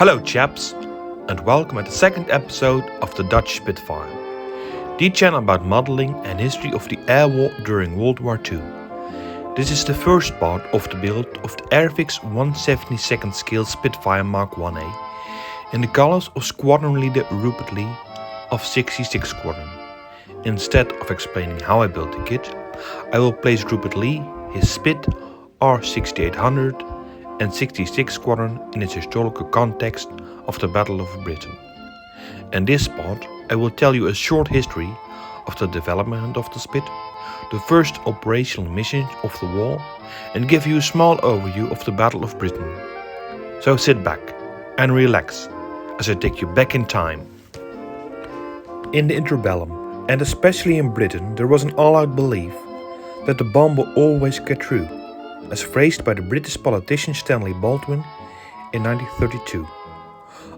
Hello chaps, and welcome at the second episode of the Dutch Spitfire, the channel about modeling and history of the air war during World War II. This is the first part of the build of the Airfix 1/72nd scale Spitfire Mark 1A in the colors of Squadron leader Rupert Lee of 66 Squadron. Instead of explaining how I built the kit, I will place Rupert Lee, his Spit R6800 and 66 Squadron in its historical context of the Battle of Britain. In this part, I will tell you a short history of the development of the Spit, the first operational missions of the war, and give you a small overview of the Battle of Britain. So sit back and relax as I take you back in time. In the interbellum, and especially in Britain, there was an all-out belief that the bomb will always get through, as phrased by the British politician Stanley Baldwin in 1932.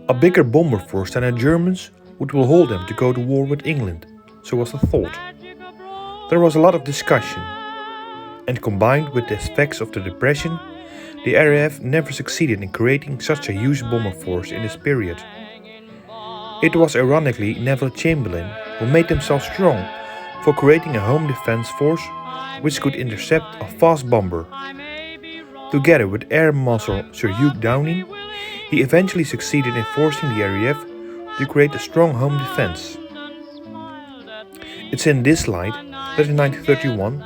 A bigger bomber force than the Germans would hold them to go to war with England, so was the thought. There was a lot of discussion, and combined with the effects of the Depression, the RAF never succeeded in creating such a huge bomber force in this period. It was ironically Neville Chamberlain who made himself strong for creating a home defense force which could intercept a fast bomber. Together with Air Marshal Sir Hugh Dowding, he eventually succeeded in forcing the RAF to create a strong home defense. It's in this light that in 1931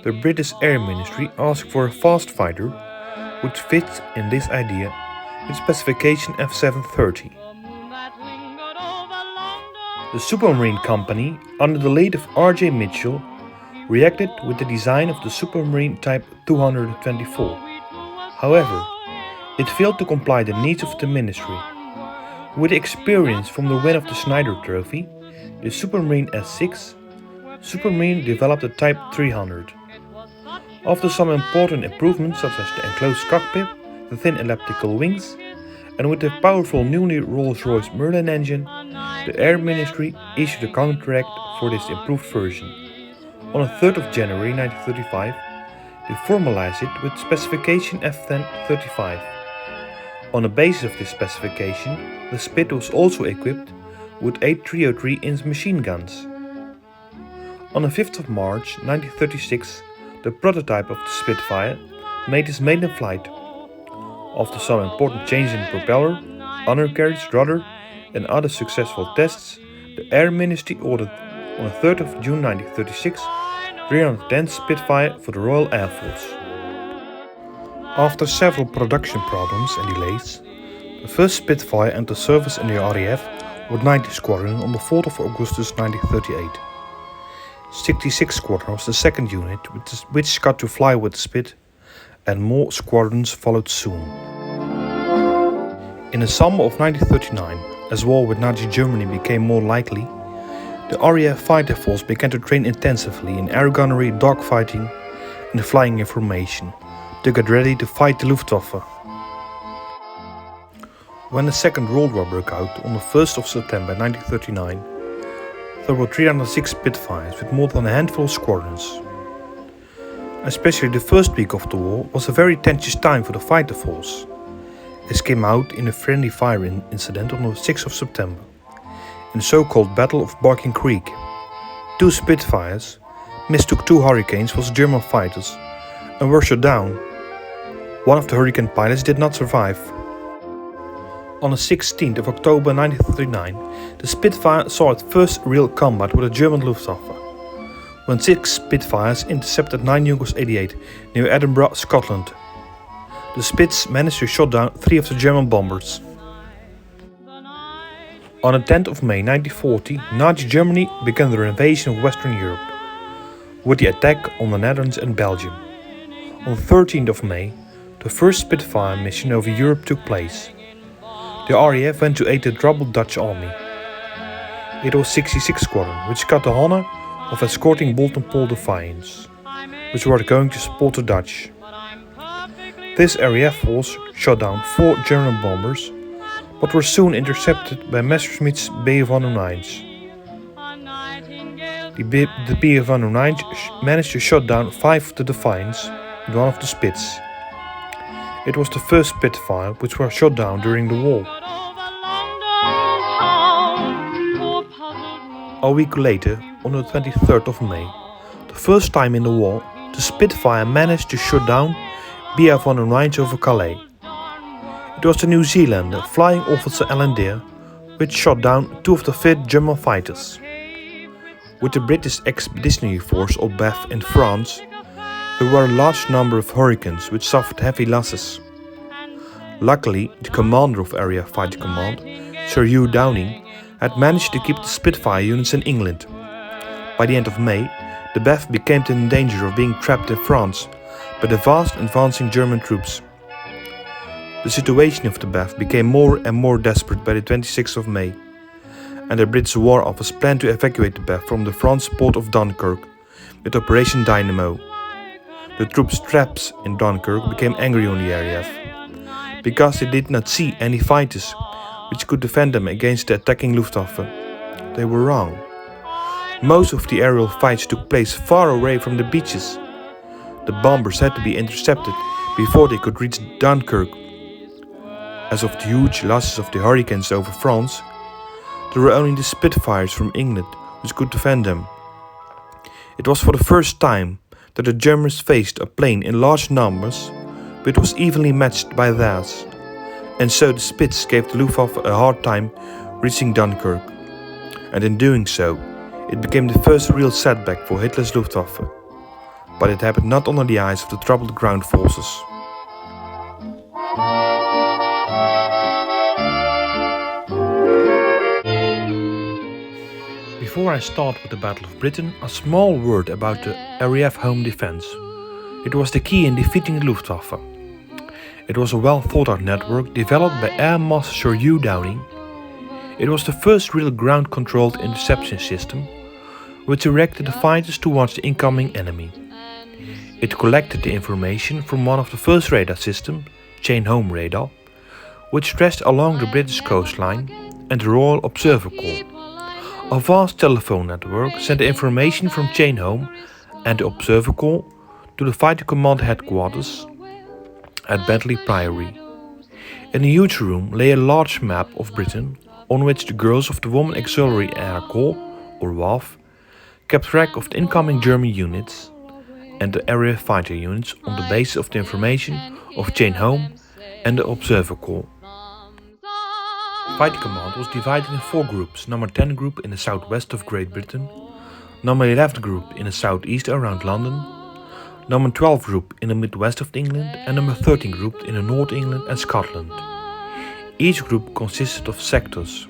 the British Air Ministry asked for a fast fighter which fits in this idea with specification F730. The Supermarine Company, under the lead of R.J. Mitchell, reacted with the design of the Supermarine Type 224. However, it failed to comply the needs of the ministry. With experience from the win of the Snyder Trophy, the Supermarine S6, Supermarine developed the Type 300. After some important improvements such as the enclosed cockpit, the thin elliptical wings, and with the powerful newly Rolls-Royce Merlin engine, the Air Ministry issued a contract for this improved version. On the 3rd of January 1935, they formalized it with specification F1035. On the basis of this specification, the Spit was also equipped with 8 303-inch machine guns. On the 5th of March 1936, the prototype of the Spitfire made its maiden flight. After some important changes in the propeller, undercarriage, rudder, and other successful tests, the Air Ministry ordered on the 3rd of June 1936 310 Spitfire for the Royal Air Force. After several production problems and delays, the first Spitfire entered service in the RAF with 90 Squadron on the 4th of Augustus 1938. 66 Squadron was the second unit which got to fly with the Spit, and more squadrons followed soon. In the summer of 1939, as war with Nazi Germany became more likely, the RAF fighter force began to train intensively in air gunnery, dogfighting and flying in formation to get ready to fight the Luftwaffe. When the Second World War broke out on the 1st of September 1939, there were 306 Spitfires with more than a handful of squadrons. Especially the first week of the war was a very tenuous time for the fighter force. This came out in a friendly fire incident on the 6th of September, in the so-called Battle of Barking Creek. 2 Spitfires mistook 2 Hurricanes for German fighters and were shot down. One of the Hurricane pilots did not survive. On the 16th of October 1939, the Spitfire saw its first real combat with the German Luftwaffe, when 6 Spitfires intercepted 9 Junkers 88 near Edinburgh, Scotland. The Spits managed to shoot down 3 of the German bombers. On the 10th of May 1940, Nazi Germany began their invasion of Western Europe, with the attack on the Netherlands and Belgium. On the 13th of May, the first Spitfire mission over Europe took place. The RAF went to aid the troubled Dutch army. It was 66 Squadron, which got the honor of escorting Bolton-Pole Defiants, which were going to support the Dutch. This RAF force shot down 4 German bombers, but were soon intercepted by Messerschmitt's Bf-109s. The Bf-109s managed to shoot down 5 of the Defiants and 1 of the Spits. It was the first Spitfire which were shot down during the war. A week later, on the 23rd of May, the first time in the war, the Spitfire managed to shoot down BF on the Rhines over Calais. It was the New Zealander Flying Officer Allende which shot down 2 of the 5th German fighters. With the British Expeditionary Force or BAF in France, there were a large number of Hurricanes which suffered heavy losses. Luckily, the commander of Area Fighter Command, Sir Hugh Dowding, had managed to keep the Spitfire units in England. By the end of May, the BAF became in danger of being trapped in France by the fast advancing German troops. The situation of the BAF became more and more desperate by the 26th of May, and the British War Office planned to evacuate the BAF from the French port of Dunkirk with Operation Dynamo. The troops trapped in Dunkirk became angry on the RAF, because they did not see any fighters which could defend them against the attacking Luftwaffe. They were wrong. Most of the aerial fights took place far away from the beaches. The bombers had to be intercepted before they could reach Dunkirk. As of the huge losses of the Hurricanes over France, there were only the Spitfires from England which could defend them. It was for the first time that the Germans faced a plane in large numbers, but was evenly matched by theirs, and so the Spits gave the Luftwaffe a hard time reaching Dunkirk, and in doing so, it became the first real setback for Hitler's Luftwaffe. But it happened not under the eyes of the troubled ground forces. Before I start with the Battle of Britain, a small word about the RAF home defense. It was the key in defeating the Luftwaffe. It was a well thought out network developed by Air Master Sir Hugh Dowding. It was the first real ground controlled interception system which directed the fighters towards the incoming enemy. It collected the information from one of the first radar systems, Chain Home Radar, which stretched along the British coastline, and the Royal Observer Corps. A vast telephone network sent the information from Chain Home and the Observer Corps to the Fighter Command headquarters at Batle Priory. In a huge room lay a large map of Britain on which the girls of the Women Auxiliary Air Corps, or WAF, kept track of the incoming German units and the area fighter units on the basis of the information of Chain Home and the Observer Corps. Fighter Command was divided in 4 groups: number 10 group in the southwest of Great Britain, number 11 group in the southeast around London, number 12 group in the midwest of England, and number 13 group in the North England and Scotland. Each group consisted of sectors.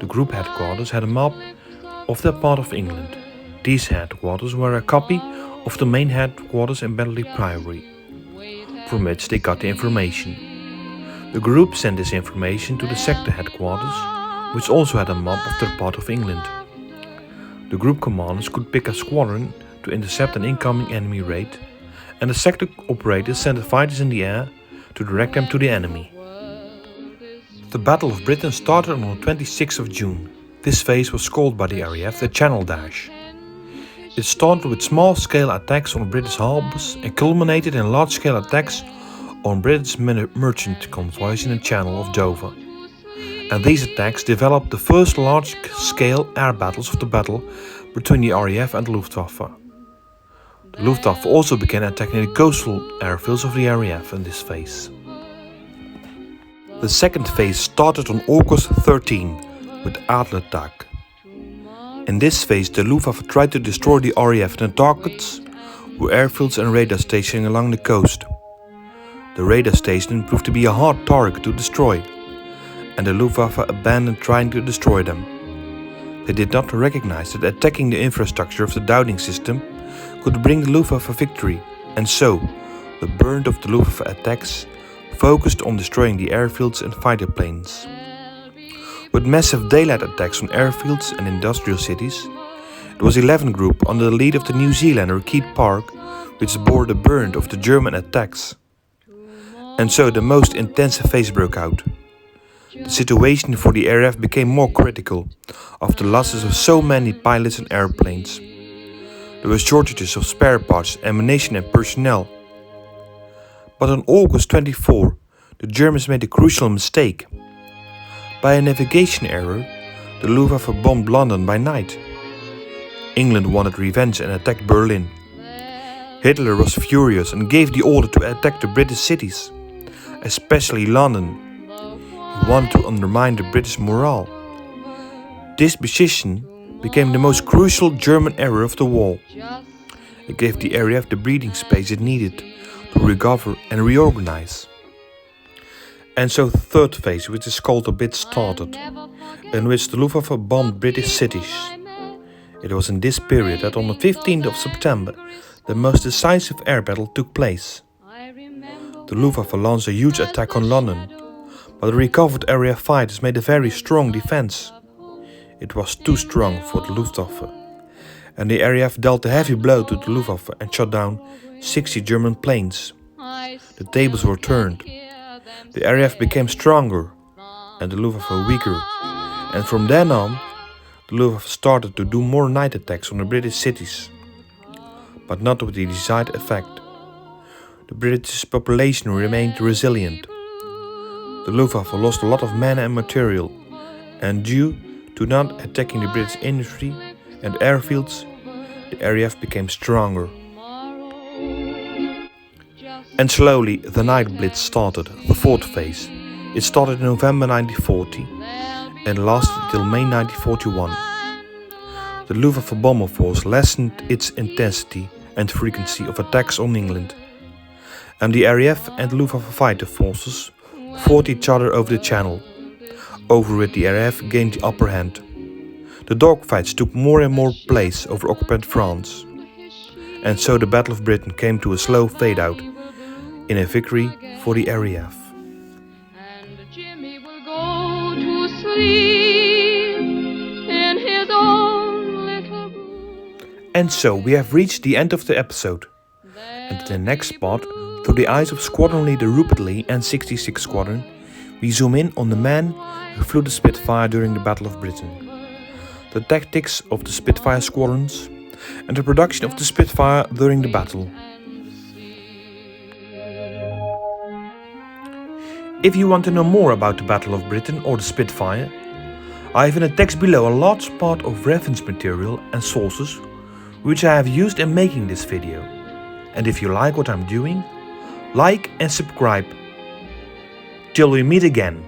The group headquarters had a map of that part of England. These headquarters were a copy of the main headquarters in Batle Priory, from which they got the information. The group sent this information to the sector headquarters, which also had a map of their part of England. The group commanders could pick a squadron to intercept an incoming enemy raid, and the sector operators sent the fighters in the air to direct them to the enemy. The Battle of Britain started on the 26th of June. This phase was called by the RAF the Channel Dash. It started with small-scale attacks on British harbours and culminated in large-scale attacks on British merchant convoys in the Channel of Dover. And these attacks developed the first large-scale air battles of the battle between the RAF and the Luftwaffe. The Luftwaffe also began attacking the coastal airfields of the RAF in this phase. The second phase started on August 13 with Adler attack. In this phase, the Luftwaffe tried to destroy the RAF, and the targets were airfields and radar stations along the coast. The radar station proved to be a hard target to destroy, and the Luftwaffe abandoned trying to destroy them. They did not recognize that attacking the infrastructure of the Dowding system could bring the Luftwaffe victory, and so the burden of the Luftwaffe attacks focused on destroying the airfields and fighter planes. With massive daylight attacks on airfields and industrial cities, it was 11 Group under the lead of the New Zealander Keith Park which bore the brunt of the German attacks. And so the most intensive phase broke out. The situation for the RAF became more critical after the losses of so many pilots and airplanes. There were shortages of spare parts, ammunition and personnel. But on August 24, the Germans made a crucial mistake. By a navigation error, the Luftwaffe bombed London by night. England wanted revenge and attacked Berlin. Hitler was furious and gave the order to attack the British cities, especially London. He wanted to undermine the British morale. This decision became the most crucial German error of the war. It gave the RAF the breathing space it needed to recover and reorganize. And so the third phase, which is called the Blitz, started, in which the Luftwaffe bombed British cities. It was in this period that on the 15th of September the most decisive air battle took place. The Luftwaffe launched a huge attack on London, but the recovered RAF fighters made a very strong defense. It was too strong for the Luftwaffe, and the RAF dealt a heavy blow to the Luftwaffe and shot down 60 German planes. The tables were turned. The RAF became stronger and the Luftwaffe weaker, and from then on, the Luftwaffe started to do more night attacks on the British cities, but not with the desired effect. The British population remained resilient. The Luftwaffe lost a lot of men and material, and due to not attacking the British industry and airfields, the RAF became stronger. And slowly the night blitz started, the fourth phase. It started in November 1940 and lasted till May 1941. The Luftwaffe bomber force lessened its intensity and frequency of attacks on England, and the RAF and Luftwaffe fighter forces fought each other over the Channel, over which the RAF gained the upper hand. The dogfights took more and more place over occupied France, and so the Battle of Britain came to a slow fade-out in a victory for the RAF. And Jimmy will go to sleep in his own little room. And so we have reached the end of the episode, and in the next part, through the eyes of Squadron Leader Rupert Lee and 66 Squadron, we zoom in on the man who flew the Spitfire during the Battle of Britain, the tactics of the Spitfire squadrons, and the production of the Spitfire during the battle. If you want to know more about the Battle of Britain or the Spitfire, I have in the text below a large part of reference material and sources which I have used in making this video. And if you like what I'm doing, like and subscribe. Till we meet again.